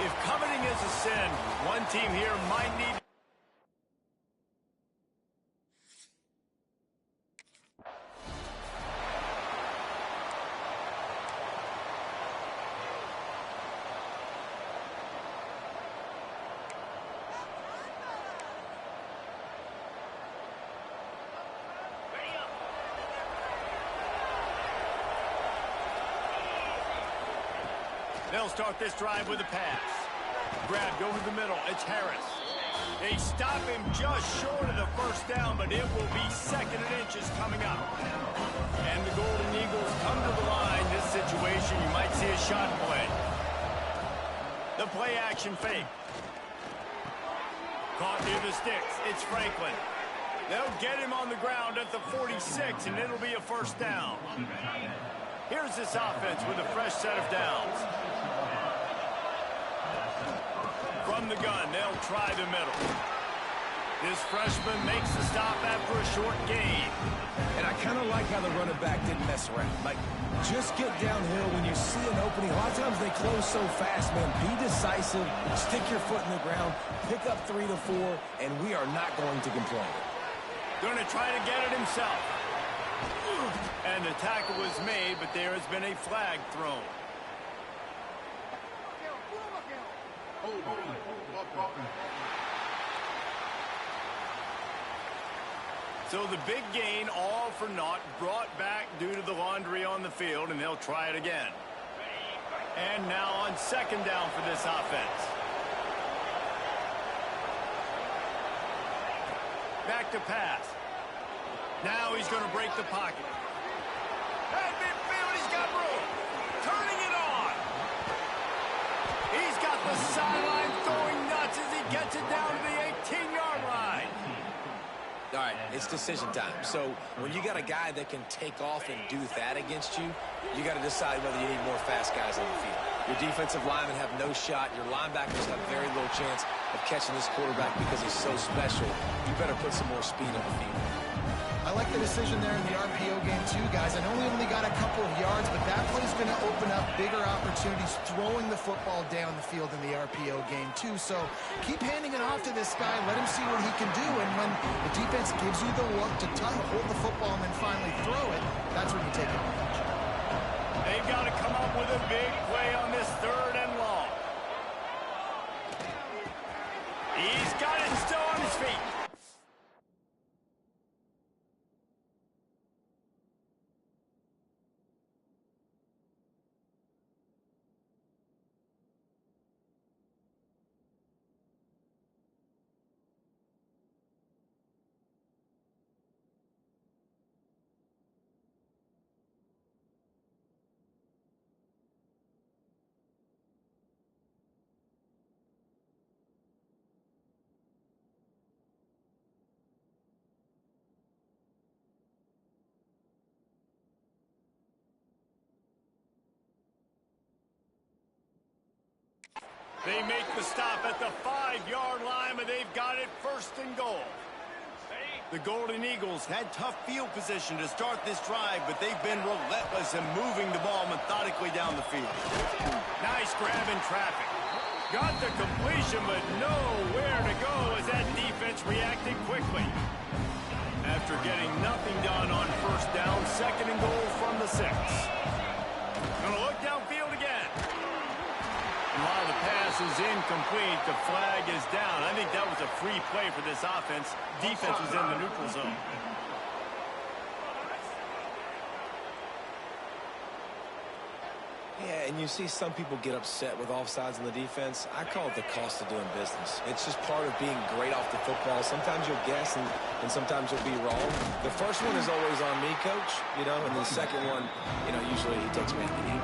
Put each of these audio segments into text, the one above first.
If coveting is a sin, one team here might need... They'll start this drive with a pass. Grabbed over the middle. It's Harris. They stop him just short of the first down, but it will be second and inches coming up. And the Golden Eagles come to the line. This situation, you might see a shot play. The play action fake. Caught near the sticks. It's Franklin. They'll get him on the ground at the 46, and it'll be a first down. Here's this offense with a fresh set of downs. From the gun, they'll try the middle. This freshman makes the stop after a short gain. And I kind of like how the running back didn't mess around. Like, just get downhill when you see an opening. A lot of times they close so fast, man. Be decisive, stick your foot in the ground, pick up 3 to 4, and we are not going to complain. Going to try to get it himself. And the tackle was made, but there has been a flag thrown. So the big gain, all for naught, brought back due to the laundry on the field, and they'll try it again. And now on second down for this offense. Back to pass. Now he's going to break the pocket. At midfield, he's got room. Turning it on. He's got the sideline throwing nuts as he gets it down to the 18-yard line. All right, it's decision time. So when you got a guy that can take off and do that against you, you got to decide whether you need more fast guys on the field. Your defensive linemen have no shot. Your linebackers have very little chance of catching this quarterback because he's so special. You better put some more speed on the field. I like the decision there in the RPO game too, guys. I know we only got a couple of yards, but that play is going to open up bigger opportunities throwing the football down the field in the RPO game too. So keep handing it off to this guy. Let him see what he can do. And when the defense gives you the look to hold the football and then finally throw it, that's when you take advantage. They've got to come up with a big play on this third and long. He's got it still on his feet. They make the stop at the 5-yard line, but they've got it first and goal. The Golden Eagles had tough field position to start this drive, but they've been relentless in moving the ball methodically down the field. Nice grab in traffic. Got the completion, but nowhere to go as that defense reacted quickly. After getting nothing done on first down, second and goal from the 6. Gonna look downfield again. And while the pass is incomplete, the flag is down. I think that was a free play for this offense. Defense was in the neutral zone. Yeah, and you see some people get upset with offsides in the defense. I call it the cost of doing business. It's just part of being great off the football. Sometimes you'll guess, and sometimes you'll be wrong. The first one is always on me, Coach, and the second one, usually he takes me to the game.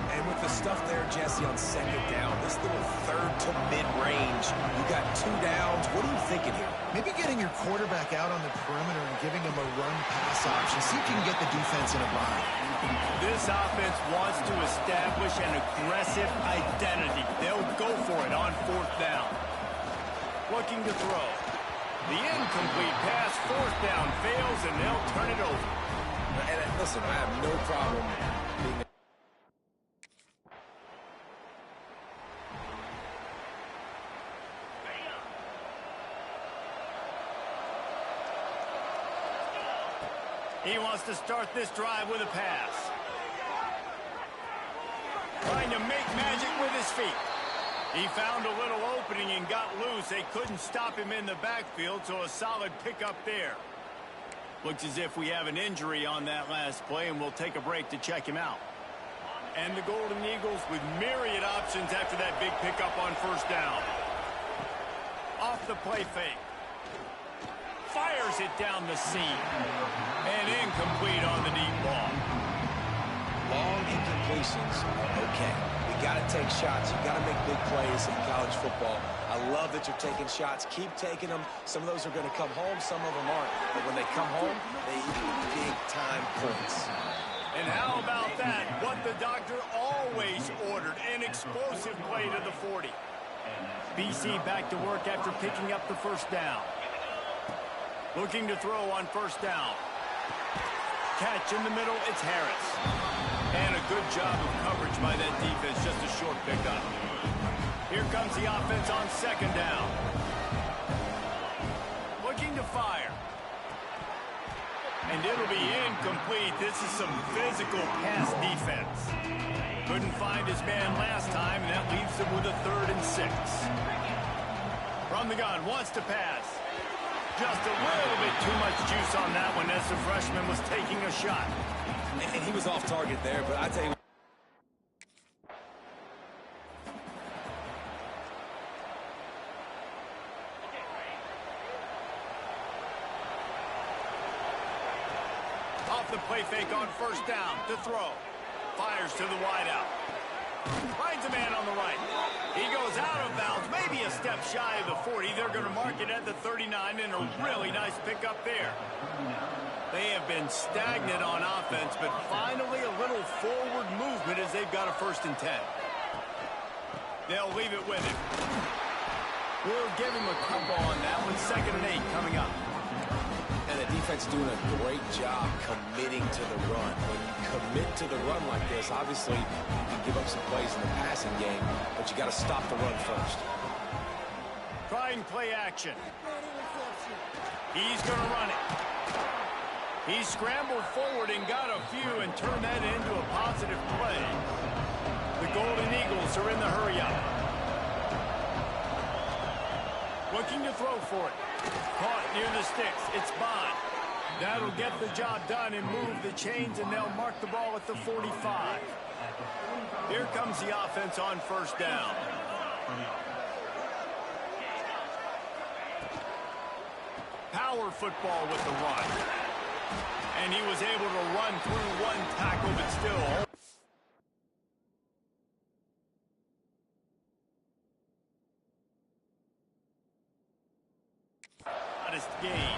And with the stuff there, Jesse, on second down, this little third to mid-range, you got 2 downs. What are you thinking here? Maybe getting your quarterback out on the perimeter and giving him a run-pass option. See if you can get the defense in a bind. This offense wants to establish an aggressive identity. They'll go for it on fourth down. Looking to throw. The incomplete pass, fourth down, fails, and they'll turn it over. And listen, I have no problem being He wants to start this drive with a pass. Trying to make magic with his feet. He found a little opening and got loose. They couldn't stop him in the backfield, so a solid pickup there. Looks as if we have an injury on that last play, and we'll take a break to check him out. And the Golden Eagles with myriad options after that big pickup on first down. Off the play fake. Fires it down the seam. And incomplete on the deep ball. Long incompletions are okay. You got to take shots. You got to make big plays in college football. I love that you're taking shots. Keep taking them. Some of those are going to come home. Some of them aren't. But when they come home, they equal big-time points. And how about that? What the doctor always ordered. An explosive play to the 40. BC back to work after picking up the first down. Looking to throw on first down. Catch in the middle, it's Harris. And a good job of coverage by that defense, just a short pickup. Here comes the offense on second down. Looking to fire. And it'll be incomplete. This is some physical pass defense. Couldn't find his man last time, and that leaves him with a 3rd and 6. From the gun, wants to pass. Just a little bit too much juice on that one as the freshman was taking a shot. And he was off target there, but I tell you, off the play fake on first down to throw. Fires to the wideout. Finds a man on the right. He goes out of bounds, maybe a step shy of the 40. They're going to mark it at the 39, and a really nice pickup there. They have been stagnant on offense, but finally a little forward movement as they've got a 1st and 10. They'll leave it with him. We'll give him a couple on that one. 2nd and 8 coming up. and the defense doing a great job committing to the run. When you commit to the run like this, obviously you can give up some plays in the passing game, but you got to stop the run first. Trying play action. He's going to run it. He scrambled forward and got a few and turned that into a positive play. The Golden Eagles are in the hurry-up. Looking to throw for it. Caught near the sticks. It's Bond. That'll get the job done and move the chains, and they'll mark the ball at the 45. Here comes the offense on first down. Power football with the run. And he was able to run through one tackle, but still. Modest gain.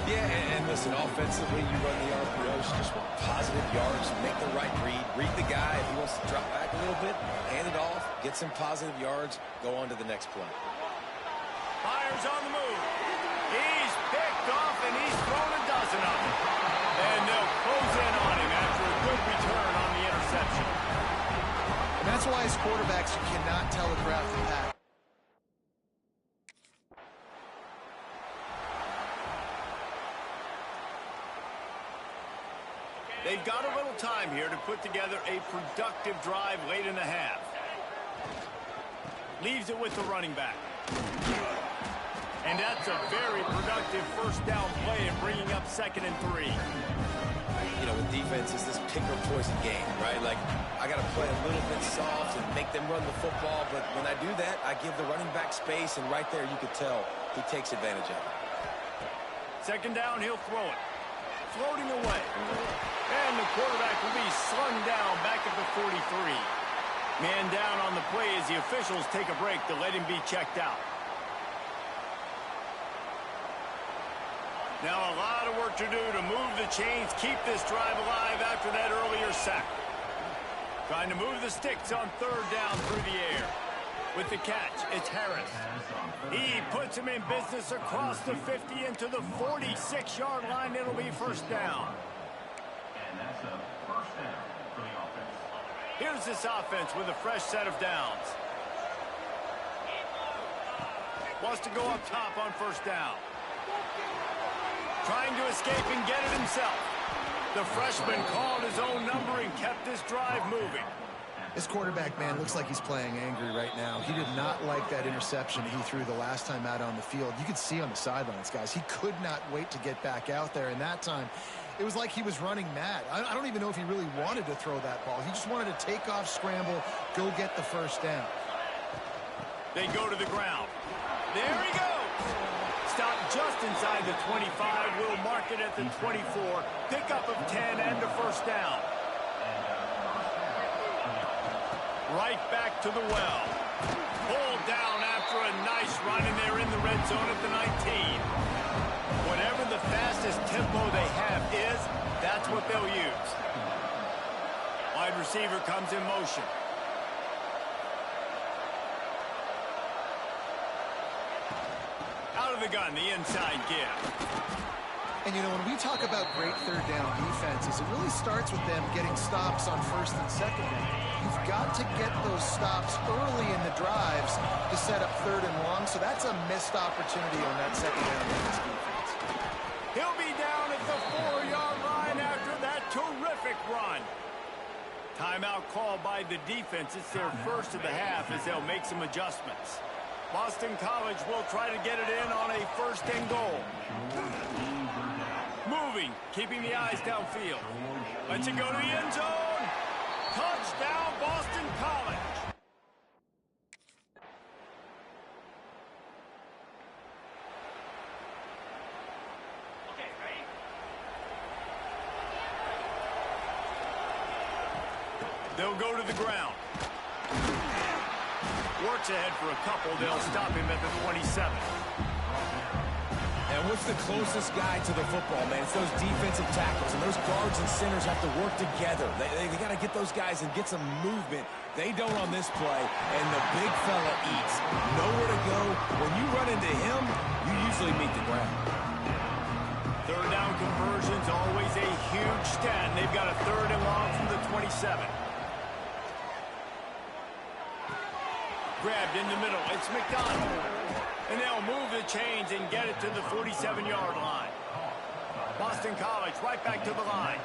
Yeah, and listen, offensively, you run the RPOs, just want positive yards, make the right read the guy. If he wants to drop back a little bit, hand it off, get some positive yards, go on to the next play. Fires on the move. He's picked off, and he's thrown a dozen of them. And they'll close in on him after a good return on the interception. And that's why as quarterbacks, you cannot telegraph the pass. They've got a little time here to put together a productive drive late in the half. Leaves it with the running back. And that's a very productive first down play and bringing up 2nd and 3. You know, with defense, it's this pick or poison game, right? Like, I got to play a little bit soft and make them run the football, but when I do that, I give the running back space, and right there you could tell he takes advantage of it. 2nd down, he'll throw it. Floating away. And the quarterback will be slung down back at the 43. Man down on the play as the officials take a break to let him be checked out. Now a lot of work to do to move the chains, keep this drive alive after that earlier sack. Trying to move the sticks on 3rd down through the air. With the catch, it's Harris. He puts him in business across the 50 into the 46-yard line. It'll be 1st down. And that's a 1st down for the offense. Here's this offense with a fresh set of downs. Wants to go up top on 1st down. trying to escape and get it himself. The freshman called his own number and kept this drive moving. This quarterback, man, looks like he's playing angry right now. He did not like that interception he threw the last time out on the field. You could see on the sidelines, guys, he could not wait to get back out there. And that time, it was like he was running mad. I don't even know if he really wanted to throw that ball. He just wanted to take off, scramble, go get the first down. They go to the ground. There he goes. Stopped just inside the 25. Will mark it at the 24. Pickup of 10 and a first down. Right back to the well. Pulled down after a nice run, and they're in the red zone at the 19. Whatever the fastest tempo they have is, that's what they'll use. Wide receiver comes in motion. Out of the gun, the inside give. And, you know, when we talk about great third down defenses, it really starts with them getting stops on first and second down. You've got to get those stops early in the drives to set up third and long, so that's a missed opportunity on that second down against defense. He'll be down at the 4-yard line after that terrific run. Timeout called by the defense. It's their first of the half as they'll make some adjustments. Boston College will try to get it in on a first and goal. Moving, keeping the eyes downfield. Let's it go to the end zone. Touchdown, Boston College. Okay, ready? They'll go to the ground. Works ahead for a couple. They'll stop him at the 27. And what's the closest guy to the football, man? It's those defensive tackles, and those guards and centers have to work together. They got to get those guys and get some movement. They don't on this play, and the big fella eats. Nowhere to go. When you run into him, you usually meet the ground. Third down conversion's always a huge stat. They've got a third and long from the 27. Grabbed in the middle. It's McDonald. And they'll move the chains and get it to the 47-yard line. Boston College right back to the line.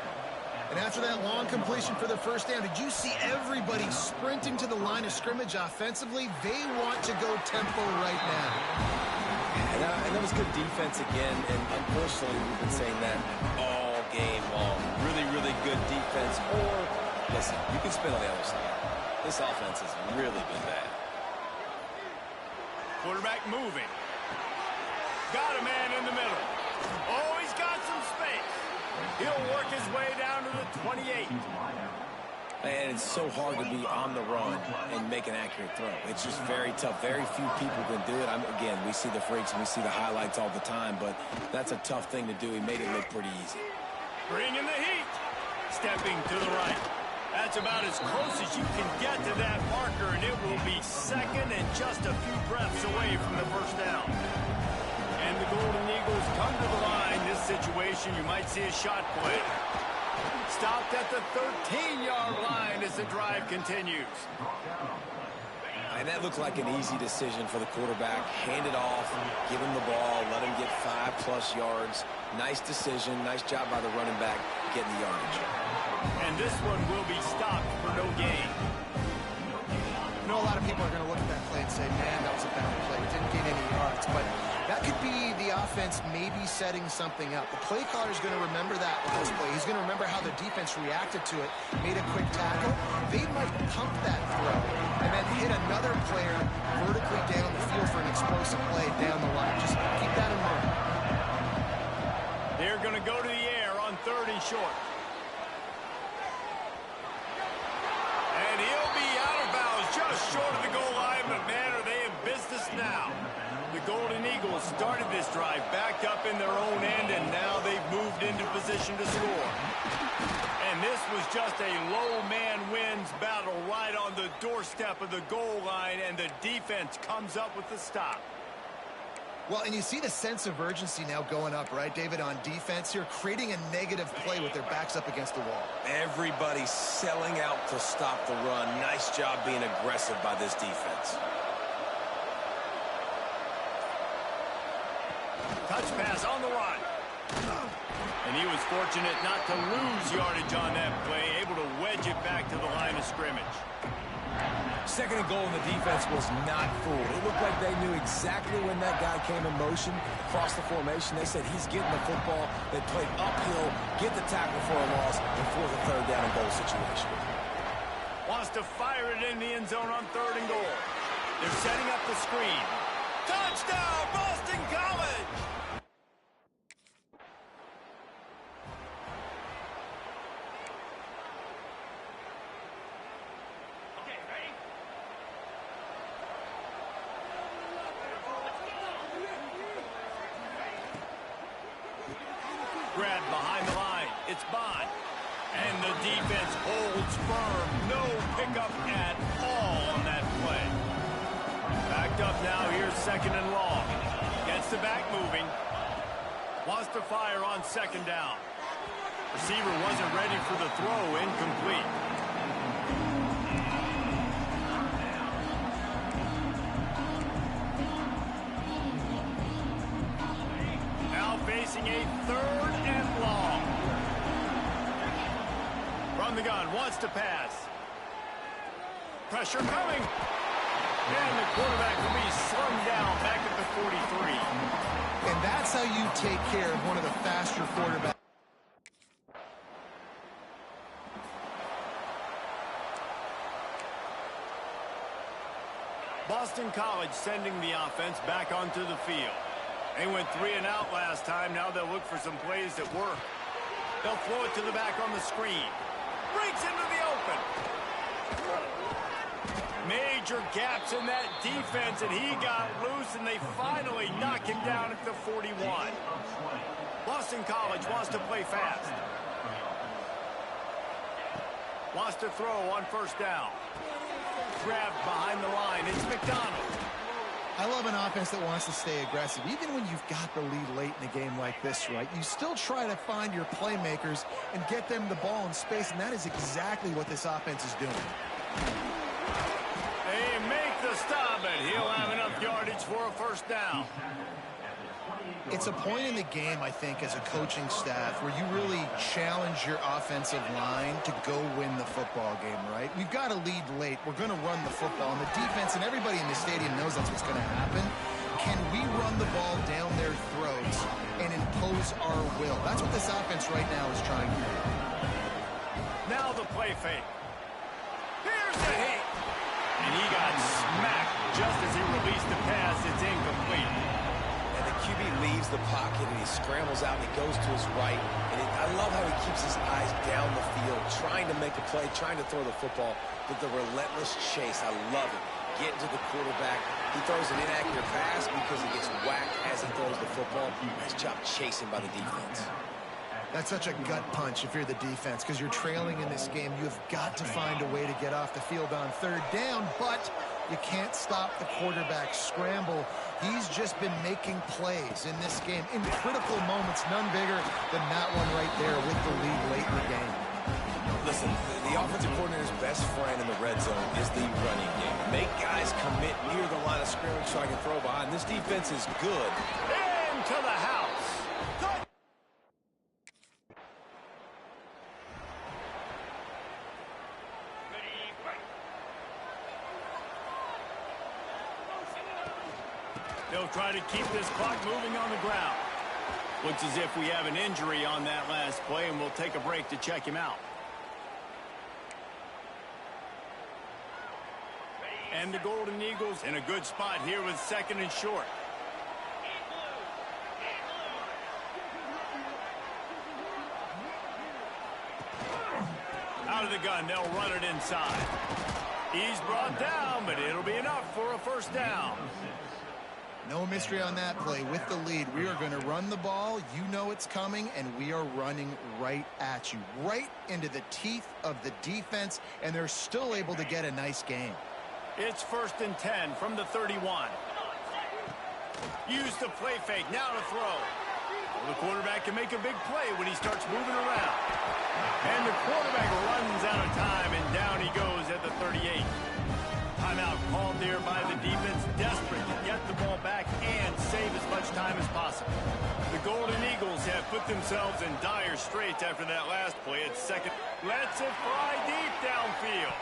And after that long completion for the first down, did you see everybody sprinting to the line of scrimmage offensively? They want to go tempo right now. And that was good defense again, and unfortunately we've been saying that all game long. Really, really good defense. Or, listen, you can spin on the other side. This offense has really been bad. Quarterback moving. Got a man in the middle. Oh, he's got some space. He'll work his way down to the 28. And it's so hard to be on the run and make an accurate throw. It's just very tough. Very few people can do it. Again, we see the freaks and we see the highlights all the time, but that's a tough thing to do. He made it look pretty easy. Bringing the heat. Stepping to the right. That's about as close as you can get to that marker, and it will be second and just a few breaths away from the first down. And the Golden Eagles come to the line. This situation, you might see a shot play. Stopped at the 13-yard line as the drive continues. And that looked like an easy decision for the quarterback. Hand it off, give him the ball, let him get 5+ yards. Nice decision, nice job by the running back getting the yardage. And this one will be stopped for no gain. I know a lot of people are going to look at that play and say, man, that was a bad play. It didn't gain any yards. But that could be the offense maybe setting something up. The play caller is going to remember that last play. He's going to remember how the defense reacted to it, made a quick tackle. They might pump that throw and then hit another player vertically down the field for an explosive play down the line. Just keep that in mind. They're going to go to the air on 3rd and short. And he'll be out of bounds just short of the goal line, but man, are they in business now. The Golden Eagles started this drive backed up in their own end, and now they've moved into position to score. And this was just a low man wins battle right on the doorstep of the goal line, and the defense comes up with the stop. Well, and you see the sense of urgency now going up, right, David, on defense here, creating a negative play with their backs up against the wall. Everybody's selling out to stop the run. Nice job being aggressive by this defense. Touch pass on the run. And he was fortunate not to lose yardage on that play, able to wedge it back to the line of scrimmage. Second and goal, and the defense was not fooled. It looked like they knew exactly when that guy came in motion across the formation. They said he's getting the football. They played uphill, get the tackle for a loss, and force a third down and goal situation. Wants to fire it in the end zone on third and goal. They're setting up the screen. Touchdown, Boston College! Grab behind the line. It's Bond. And the defense holds firm. No pickup at all on that play. Backed up now. Here's second and long. Gets the back moving. Wants to fire on second down. Receiver wasn't ready for the throw. Incomplete. Now facing a third and long. From the gun, wants to pass. Pressure coming. And the quarterback will be slung down back at the 43. And that's how you take care of one of the faster quarterbacks. Boston College sending the offense back onto the field. They went 3 and out last time. Now they'll look for some plays that work. They'll throw it to the back on the screen. Breaks into the open. Major gaps in that defense, and he got loose, and they finally knock him down at the 41. Boston College wants to play fast. Wants to throw on first down. Grabbed behind the line. It's McDonald. I love an offense that wants to stay aggressive. Even when you've got the lead late in a game like this, right, you still try to find your playmakers and get them the ball in space, and that is exactly what this offense is doing. They make the stop, and he'll have enough yardage for a first down. It's a point in the game, I think, as a coaching staff where you really challenge your offensive line to go win the football game, right? We've got to lead late. We're going to run the football. And the defense and everybody in the stadium knows that's what's going to happen. Can we run the ball down their throats and impose our will? That's what this offense right now is trying to do. Now the play fake. Here's the hit. And he got smacked just as he released the pass. It's incomplete. QB leaves the pocket and he scrambles out and he goes to his right. And I love how he keeps his eyes down the field, trying to make a play, trying to throw the football, but the relentless chase, I love it. Getting to the quarterback. He throws an inaccurate pass because he gets whacked as he throws the football. Nice job chasing by the defense. That's such a gut punch if you're the defense, because you're trailing in this game. You've got to find a way to get off the field on third down, but you can't stop the quarterback scramble. He's just been making plays in this game in critical moments, none bigger than that one right there with the lead late in the game. Listen, the offensive coordinator's best friend in the red zone is the running game. Make guys commit near the line of scrimmage so I can throw behind. This defense is good. Into the house. They'll try to keep this clock moving on the ground. Looks as if we have an injury on that last play, and we'll take a break to check him out. And the Golden Eagles in a good spot here with second and short. Out of the gun, they'll run it inside. He's brought down, but it'll be enough for a first down. No mystery on that play. With the lead, we are going to run the ball. You know it's coming, and we are running right at you, right into the teeth of the defense, and they're still able to get a nice game. It's first and 10 from the 31. Use the play fake, now to throw. Well, the quarterback can make a big play when he starts moving around. And the quarterback runs out of time, and down he goes at the 38. Timeout called there by the defense, desperate to get the ball back and save as much time as possible. The Golden Eagles have Yeah, put themselves in dire straits after that last play. It's second. Lets it fly deep downfield.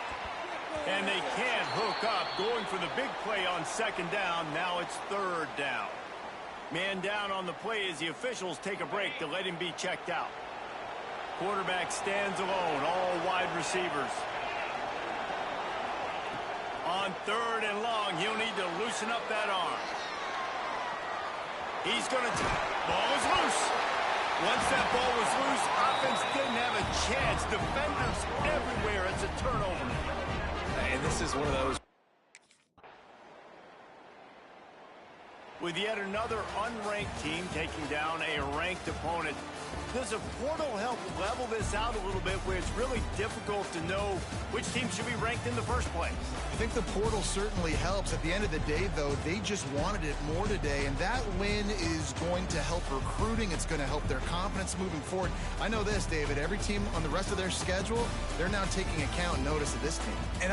And they can't hook up. Going for the big play on second down. Now it's third down. Man down on the play as the officials take a break to let him be checked out. Quarterback stands alone, all wide receivers. On third and long, he'll need to loosen up that arm. He's going to... Ball is loose. Once that ball was loose, offense didn't have a chance. Defenders everywhere. It's a turnover. And this is one of those. With yet another unranked team taking down a ranked opponent, does a portal help level this out a little bit where it's really difficult to know which team should be ranked in the first place? I think the portal certainly helps. At the end of the day, though, they just wanted it more today, and that win is going to help recruiting. It's going to help their confidence moving forward. I know this, David, every team on the rest of their schedule, they're now taking account and notice of this team. And